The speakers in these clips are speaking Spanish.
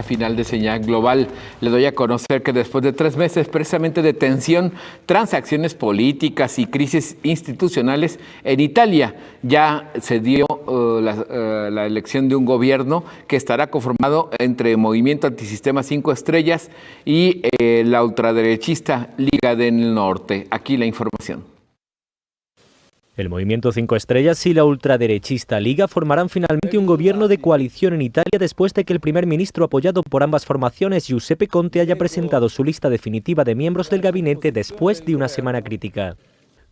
final de Señal Global. Le doy a conocer que después de 3 meses precisamente de tensión, transacciones políticas y crisis institucionales en Italia, ya se dio la elección de un gobierno que estará conformado entre Movimiento Antisistema 5 Estrellas y la ultraderechista Liga del Norte. Aquí la información. El Movimiento 5 Estrellas y la ultraderechista Liga formarán finalmente un gobierno de coalición en Italia después de que el primer ministro apoyado por ambas formaciones, Giuseppe Conte, haya presentado su lista definitiva de miembros del gabinete después de una semana crítica.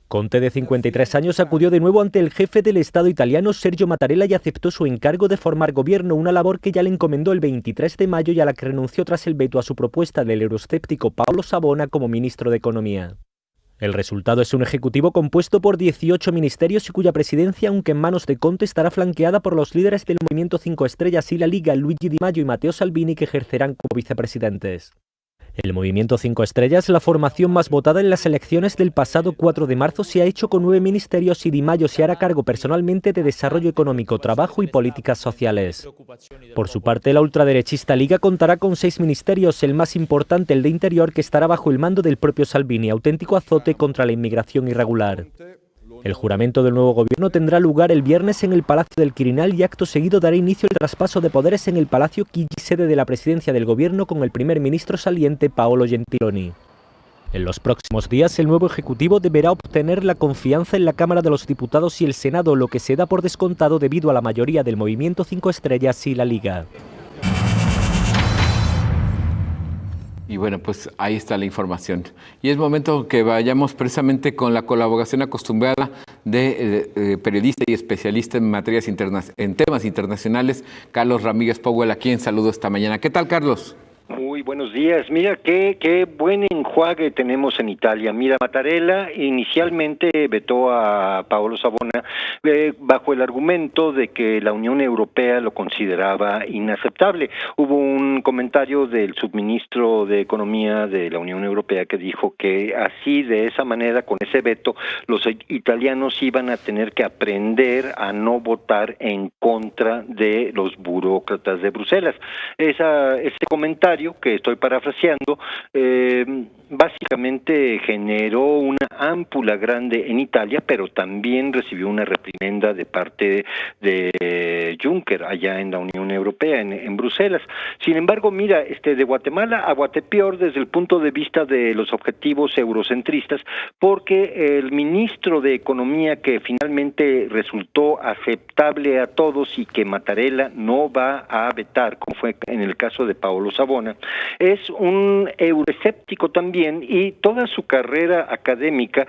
Conte, de 53 años, acudió de nuevo ante el jefe del Estado italiano, Sergio Mattarella, y aceptó su encargo de formar gobierno, una labor que ya le encomendó el 23 de mayo y a la que renunció tras el veto a su propuesta del euroscéptico Paolo Savona como ministro de Economía. El resultado es un ejecutivo compuesto por 18 ministerios y cuya presidencia, aunque en manos de Conte, estará flanqueada por los líderes del Movimiento 5 Estrellas y la Liga, Luigi Di Maio y Matteo Salvini, que ejercerán como vicepresidentes. El Movimiento 5 Estrellas, la formación más votada en las elecciones del pasado 4 de marzo, se ha hecho con 9 ministerios y Di Maio se hará cargo personalmente de Desarrollo Económico, Trabajo y Políticas Sociales. Por su parte, la ultraderechista Liga contará con 6 ministerios, el más importante, el de Interior, que estará bajo el mando del propio Salvini, auténtico azote contra la inmigración irregular. El juramento del nuevo gobierno tendrá lugar el viernes en el Palacio del Quirinal y acto seguido dará inicio el traspaso de poderes en el Palacio Chigi, sede de la presidencia del gobierno, con el primer ministro saliente Paolo Gentiloni. En los próximos días, el nuevo ejecutivo deberá obtener la confianza en la Cámara de los Diputados y el Senado, lo que se da por descontado debido a la mayoría del Movimiento 5 Estrellas y la Liga. Y bueno, pues ahí está la información. Y es momento que vayamos precisamente con la colaboración acostumbrada de periodista y especialista en temas internacionales, Carlos Ramírez Powell, a quien saludo esta mañana. ¿Qué tal, Carlos? Muy buenos días. Mira qué buen enjuague tenemos en Italia. Mira, Mattarella inicialmente vetó a Paolo Savona bajo el argumento de que la Unión Europea lo consideraba inaceptable. Hubo un comentario del subministro de Economía de la Unión Europea que dijo que así, de esa manera, con ese veto, los italianos iban a tener que aprender a no votar en contra de los burócratas de Bruselas. Ese comentario, que estoy parafraseando, básicamente generó una ámpula grande en Italia, pero también recibió una reprimenda de parte de Juncker allá en la Unión Europea, en Bruselas. Sin embargo, mira, de Guatemala a Guatepeor desde el punto de vista de los objetivos eurocentristas, porque el ministro de Economía, que finalmente resultó aceptable a todos y que Mattarella no va a vetar, como fue en el caso de Paolo Savona, es un euroescéptico también, y toda su carrera académica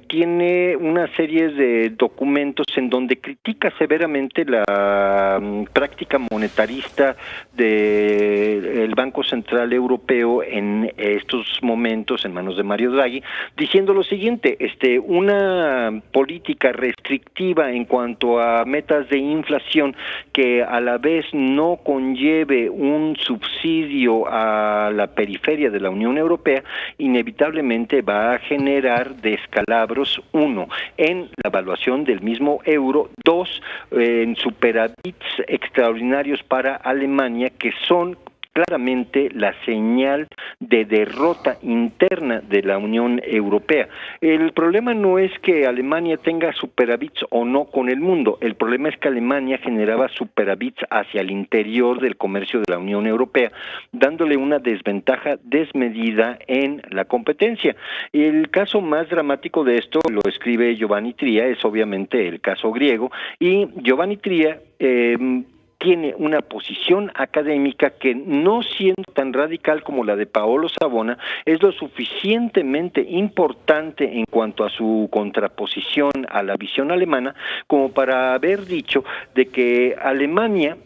tiene una serie de documentos en donde critica severamente la práctica monetarista del Banco Central Europeo en estos momentos en manos de Mario Draghi, diciendo lo siguiente: una política restrictiva en cuanto a metas de inflación que a la vez no conlleve un subsidio a la periferia de la Unión Europea, inevitablemente va a generar descalabros, 1, en la evaluación del mismo euro, 2, en superávits extraordinarios para Alemania, que son claramente la señal de derrota interna de la Unión Europea. El problema no es que Alemania tenga superávits o no con el mundo, el problema es que Alemania generaba superávits hacia el interior del comercio de la Unión Europea, dándole una desventaja desmedida en la competencia. El caso más dramático de esto lo escribe Giovanni Tria, es obviamente el caso griego, y Giovanni Tria tiene una posición académica que, no siendo tan radical como la de Paolo Savona, es lo suficientemente importante en cuanto a su contraposición a la visión alemana como para haber dicho de que Alemania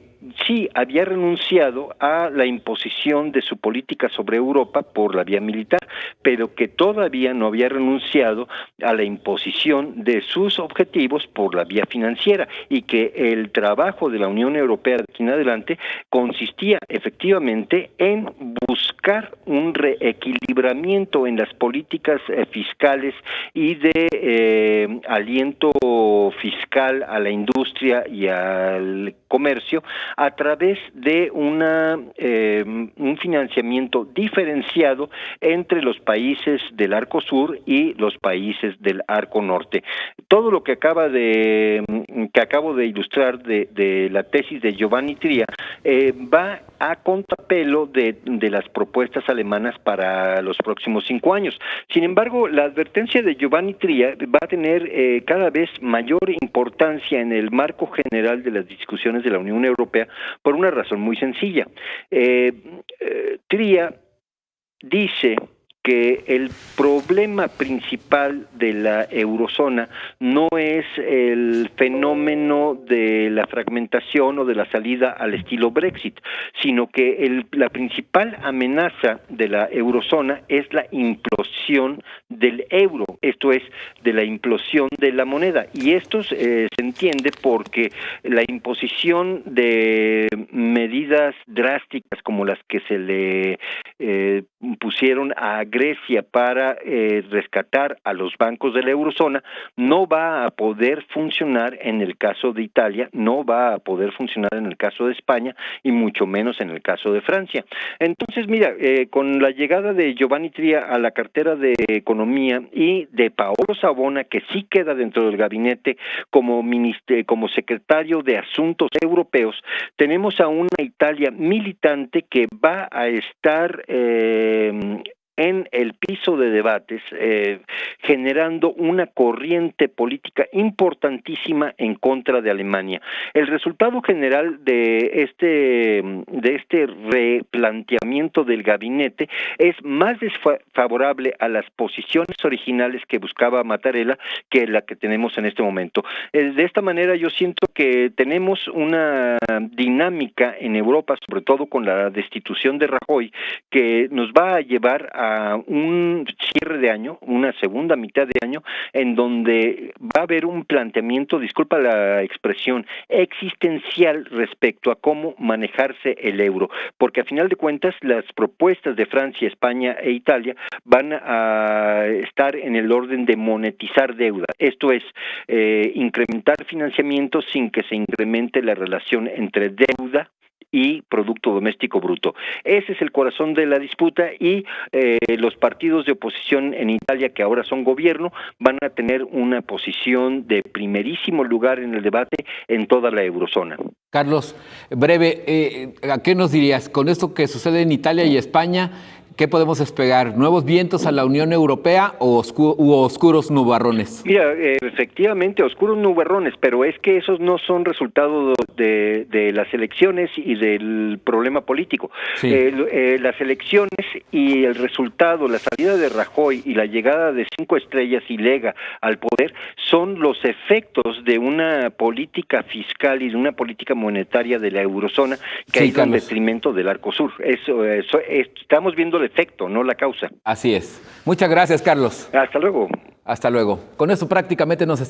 sí había renunciado a la imposición de su política sobre Europa por la vía militar, pero que todavía no había renunciado a la imposición de sus objetivos por la vía financiera, y que el trabajo de la Unión Europea de aquí en adelante consistía efectivamente en buscar un reequilibramiento en las políticas fiscales y de aliento fiscal a la industria y al comercio, a través de un financiamiento diferenciado entre los países del Arco Sur y los países del Arco Norte. Todo lo que acabo de ilustrar de la tesis de Giovanni Tria va a contrapelo de las propuestas alemanas para los próximos 5 años. Sin embargo, la advertencia de Giovanni Tria va a tener cada vez mayor importancia en el marco general de las discusiones de la Unión Europea por una razón muy sencilla. Tria dice que el problema principal de la eurozona no es el fenómeno de la fragmentación o de la salida al estilo Brexit, sino que la principal amenaza de la eurozona es la implosión del euro, esto es, de la implosión de la moneda. Y esto se entiende porque la imposición de medidas drásticas como las que se le pusieron a Grecia para rescatar a los bancos de la eurozona no va a poder funcionar en el caso de Italia, no va a poder funcionar en el caso de España y mucho menos en el caso de Francia. Entonces, mira, con la llegada de Giovanni Tria a la cartera de Economía y de Paolo Savona, que sí queda dentro del gabinete como secretario de Asuntos Europeos, tenemos a una Italia militante que va a estar en el piso de debates, generando una corriente política importantísima en contra de Alemania. El resultado general de este replanteamiento del gabinete es más desfavorable a las posiciones originales que buscaba Mattarella que la que tenemos en este momento. De esta manera yo siento que tenemos una dinámica en Europa, sobre todo con la destitución de Rajoy, que nos va a llevar a un cierre de año, una segunda mitad de año, en donde va a haber un planteamiento, disculpa la expresión, existencial respecto a cómo manejarse el euro, porque a final de cuentas las propuestas de Francia, España e Italia van a estar en el orden de monetizar deuda, esto es, incrementar financiamiento sin que se incremente la relación entre deuda y Producto Doméstico Bruto. Ese es el corazón de la disputa y los partidos de oposición en Italia, que ahora son gobierno, van a tener una posición de primerísimo lugar en el debate en toda la eurozona. Carlos, breve, ¿a qué nos dirías? Con esto que sucede en Italia y España, ¿qué podemos esperar? ¿Nuevos vientos a la Unión Europea o oscuros nubarrones? Mira, efectivamente, oscuros nubarrones, pero es que esos no son resultado de las elecciones y del problema político. Sí. Las elecciones y el resultado, la salida de Rajoy y la llegada de 5 estrellas y Lega al poder son los efectos de una política fiscal y de una política monetaria de la eurozona que ha ido en detrimento del Arco Sur. Estamos viendo el efecto, no la causa. Así es. Muchas gracias, Carlos. Hasta luego. Hasta luego. Con eso prácticamente nos